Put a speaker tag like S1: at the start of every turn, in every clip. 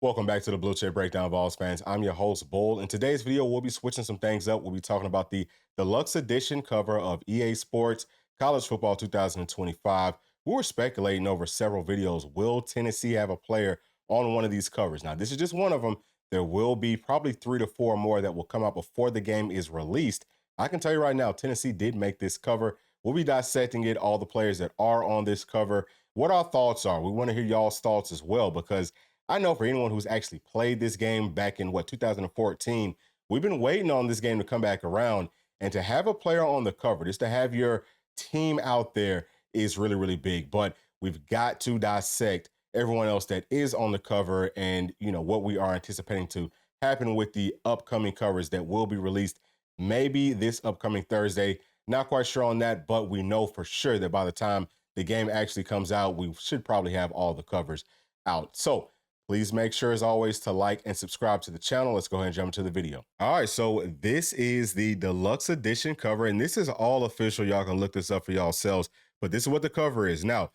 S1: Welcome back to the Bluechip Breakdown, Vols fans. I'm your host, Bull. In today's video, we'll be switching some things up. We'll be talking about the Deluxe Edition cover of EA Sports College Football 2025. We were speculating over several videos. Will Tennessee have a player on one of these covers? Now, this is just one of them. There will be probably 3 to 4 more that will come out before the game is released. I can tell you right now, Tennessee did make this cover. We'll be dissecting it, all the players that are on this cover, what our thoughts are. We want to hear y'all's thoughts as well, because I know for anyone who's actually played this game back in 2014, we've been waiting on this game to come back around, and to have a player on the cover, just to have your team out there is really, really big. But we've got to dissect everyone else that is on the cover and, what we are anticipating to happen with the upcoming covers that will be released maybe this upcoming Thursday. Not quite sure on that, but we know for sure that by the time the game actually comes out, we should probably have all the covers out. So please make sure, as always, to like and subscribe to the channel. Let's go ahead and jump into the video. All right, so this is the Deluxe Edition cover, and this is all official. Y'all can look this up for yourselves, but this is what the cover is. Now,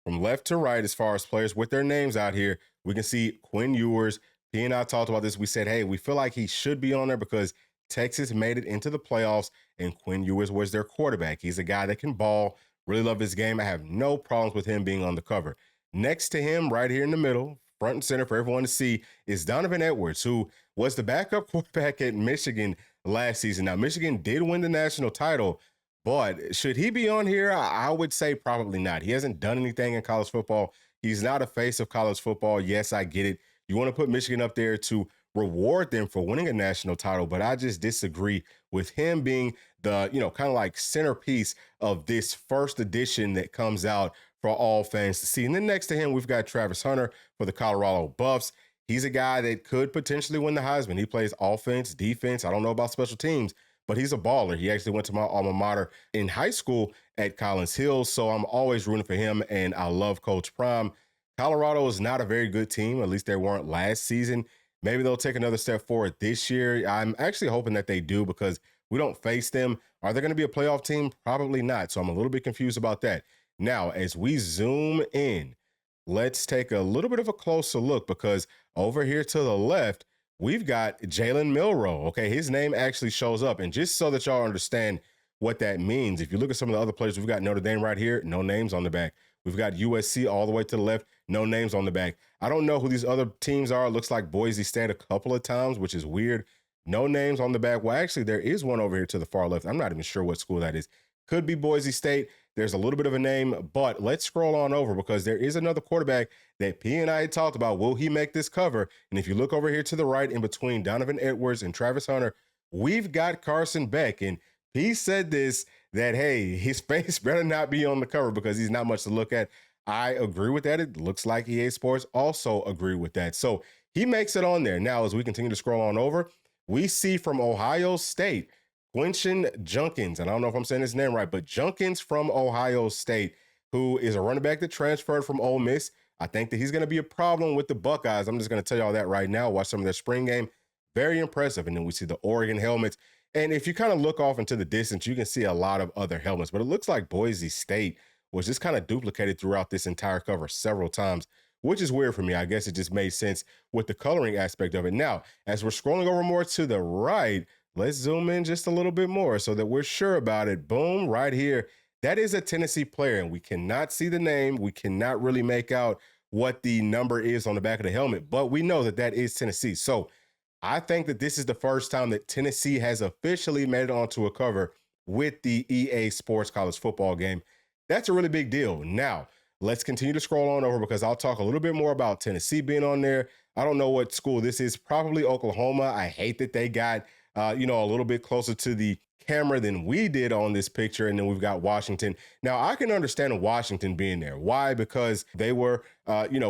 S1: from left to right, as far as players with their names out here, we can see Quinn Ewers. He and I talked about this. We said, hey, we feel like he should be on there because Texas made it into the playoffs, and Quinn Ewers was their quarterback. He's a guy that can ball. Really love his game. I have no problems with him being on the cover. Next to him, right here in the middle, front and center for everyone to see, is Donovan Edwards, who was the backup quarterback at Michigan last season. Now, Michigan did win the national title, but should he be on here? I would say probably not. He hasn't done anything in college football. He's not a face of college football. Yes, I get it. You want to put Michigan up there to reward them for winning a national title, but I just disagree with him being the, kind of like centerpiece of this first edition that comes out for all fans to see. And then next to him, we've got Travis Hunter for the Colorado Buffs. He's a guy that could potentially win the Heisman. He plays offense, defense. I don't know about special teams, but he's a baller. He actually went to my alma mater in high school at Collins Hill, so I'm always rooting for him, and I love Coach Prime. Colorado is not a very good team. At least they weren't last season. Maybe they'll take another step forward this year. I'm actually hoping that they do, because we don't face them. Are they going to be a playoff team? Probably not. So I'm a little bit confused about that. Now, as we zoom in, let's take a little bit of a closer look, because over here to the left, we've got Jalen Milroe. Okay, his name actually shows up. And just so that y'all understand what that means, if you look at some of the other players, we've got Notre Dame right here, no names on the back. We've got USC all the way to the left, no names on the back. I don't know who these other teams are. It looks like Boise State a couple of times, which is weird. No names on the back. Well, actually, there is one over here to the far left. I'm not even sure what school that is. Could be Boise State. There's a little bit of a name, but let's scroll on over, because there is another quarterback that P and I had talked about. Will he make this cover? And if you look over here to the right, in between Donovan Edwards and Travis Hunter, we've got Carson Beck. And he said this, that, hey, his face better not be on the cover because he's not much to look at. I agree with that. It looks like EA Sports also agree with that. So he makes it on there. Now, as we continue to scroll on over, we see from Ohio State, Quinton Junkins, and I don't know if I'm saying his name right, but Junkins from Ohio State, who is a running back that transferred from Ole Miss. I think that he's going to be a problem with the Buckeyes. I'm just going to tell y'all that right now. Watch some of their spring game. Very impressive. And then we see the Oregon helmets. And if you kind of look off into the distance, you can see a lot of other helmets, but it looks like Boise State was just kind of duplicated throughout this entire cover several times, which is weird for me. I guess it just made sense with the coloring aspect of it. Now, as we're scrolling over more to the right, let's zoom in just a little bit more so that we're sure about it. Boom, right here. That is a Tennessee player, and we cannot see the name. We cannot really make out what the number is on the back of the helmet, but we know that that is Tennessee. So I think that this is the first time that Tennessee has officially made it onto a cover with the EA Sports College football game. That's a really big deal. Now, let's continue to scroll on over, because I'll talk a little bit more about Tennessee being on there. I don't know what school this is. Probably Oklahoma. I hate that they got, a little bit closer to the camera than we did on this picture. And then we've got Washington. Now, I can understand Washington being there. Why? Because they were,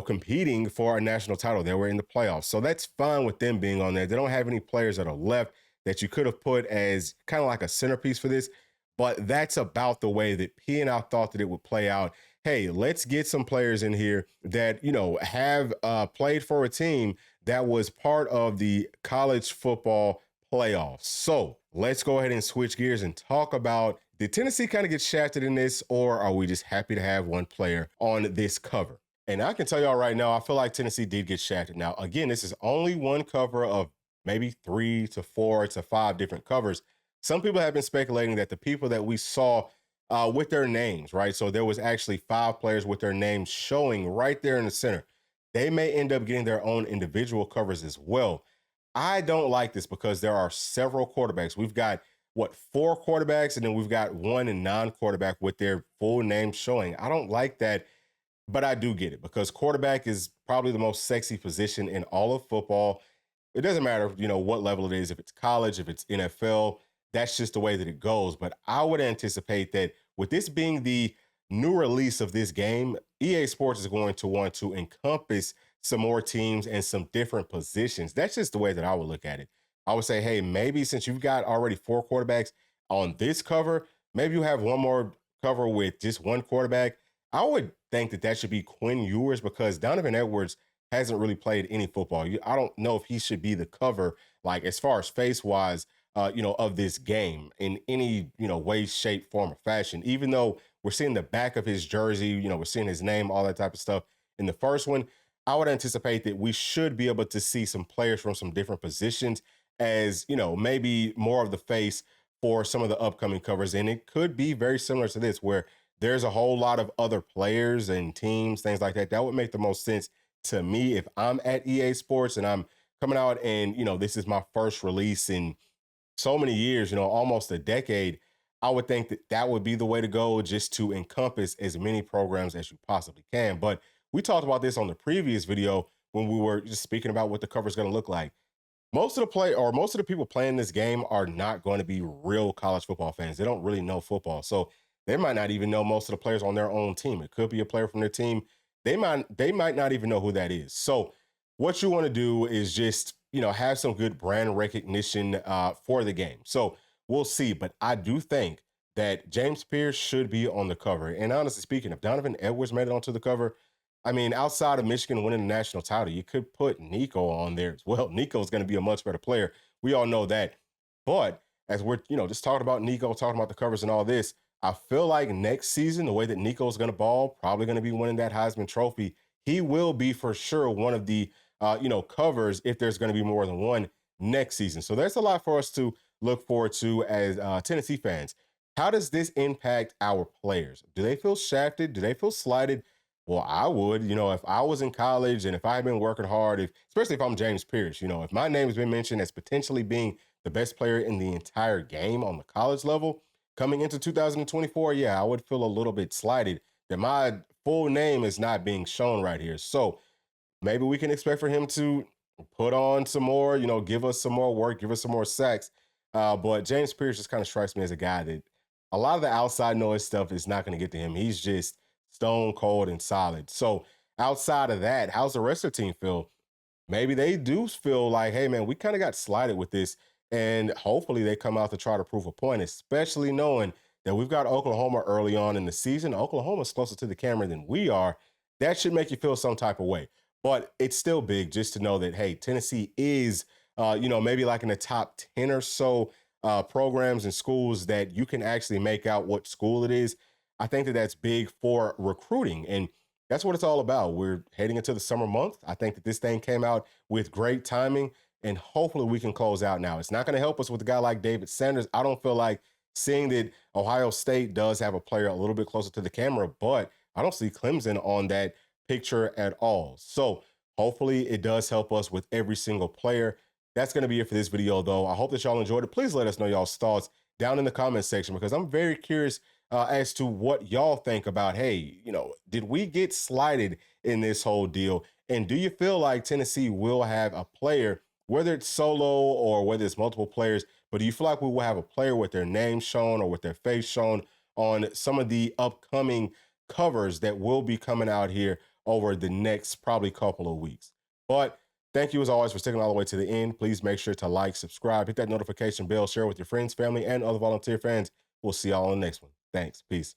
S1: competing for a national title. They were in the playoffs. So that's fine with them being on there. They don't have any players that are left that you could have put as kind of like a centerpiece for this. But that's about the way that P and I thought that it would play out. Hey, let's get some players in here that, have played for a team that was part of the college football playoffs. So let's go ahead and switch gears and talk about, did Tennessee kind of get shafted in this, or are we just happy to have one player on this cover? And I can tell y'all right now, I feel like Tennessee did get shafted. Now, again, this is only one cover of maybe 3 to 4 to 5 different covers. Some people have been speculating that the people that we saw with their names, right? So there was actually 5 players with their names showing right there in the center. They may end up getting their own individual covers as well. I don't like this because there are several quarterbacks. We've got what 4 quarterbacks, and then we've got one and non-quarterback with their full name showing. I don't like that, but I do get it because quarterback is probably the most sexy position in all of football. It doesn't matter, what level it is, if it's college, if it's NFL, that's just the way that it goes. But I would anticipate that with this being the new release of this game, EA Sports is going to want to encompass some more teams and some different positions. That's just the way that I would look at it. I would say, hey, maybe since you've got already 4 quarterbacks on this cover, maybe you have one more cover with just one quarterback. I would think that should be Quinn Ewers because Donovan Edwards hasn't really played any football. I don't know if he should be the cover, like as far as face wise, of this game in any, way, shape, form, or fashion. Even though we're seeing the back of his jersey, we're seeing his name, all that type of stuff in the first one. I would anticipate that we should be able to see some players from some different positions as, maybe more of the face for some of the upcoming covers. And it could be very similar to this, where there's a whole lot of other players and teams, things like that. That would make the most sense to me if I'm at EA Sports and I'm coming out and, this is my first release in so many years, almost a decade. I would think that would be the way to go, just to encompass as many programs as you possibly can. But we talked about this on the previous video when we were just speaking about what the cover is going to look like. Most of the people playing this game are not going to be real college football fans. They don't really know football. So they might not even know most of the players on their own team. It could be a player from their team. They might not even know who that is. So what you want to do is just, have some good brand recognition for the game. So we'll see. But I do think that James Pierce should be on the cover. And honestly speaking, if Donovan Edwards made it onto the cover, I mean, outside of Michigan winning the national title, you could put Nico on there as well. Nico's going to be a much better player. We all know that. But as we're, just talking about Nico, talking about the covers and all this, I feel like next season, the way that Nico's going to ball, probably going to be winning that Heisman Trophy. He will be for sure one of the, covers if there's going to be more than one next season. So there's a lot for us to look forward to as Tennessee fans. How does this impact our players? Do they feel shafted? Do they feel slighted? Well, I would, if I was in college and if I had been working hard, especially if I'm James Pierce, if my name has been mentioned as potentially being the best player in the entire game on the college level coming into 2024, yeah, I would feel a little bit slighted that my full name is not being shown right here. So maybe we can expect for him to put on some more, give us some more work, give us some more sacks. But James Pierce just kind of strikes me as a guy that a lot of the outside noise stuff is not going to get to him. He's just stone cold and solid. So outside of that, how's the rest of the team feel? Maybe they do feel like, hey, man, we kind of got slighted with this. And hopefully they come out to try to prove a point, especially knowing that we've got Oklahoma early on in the season. Oklahoma's closer to the camera than we are. That should make you feel some type of way. But it's still big just to know that, hey, Tennessee is, maybe like in the top 10 or so programs and schools that you can actually make out what school it is. I think that that's big for recruiting. And that's what it's all about. We're heading into the summer month. I think that this thing came out with great timing, and hopefully we can close out now. It's not going to help us with a guy like David Sanders. I don't feel like seeing that Ohio State does have a player a little bit closer to the camera, but I don't see Clemson on that picture at all. So hopefully it does help us with every single player. That's going to be it for this video, though. I hope that y'all enjoyed it. Please let us know y'all's thoughts down in the comment section because I'm very curious as to what y'all think about, hey, did we get slighted in this whole deal? And do you feel like Tennessee will have a player, whether it's solo or whether it's multiple players, but do you feel like we will have a player with their name shown or with their face shown on some of the upcoming covers that will be coming out here over the next probably couple of weeks? But thank you as always for sticking all the way to the end. Please make sure to like, subscribe, hit that notification bell, share with your friends, family, and other volunteer fans. We'll see y'all on the next one. Thanks. Peace.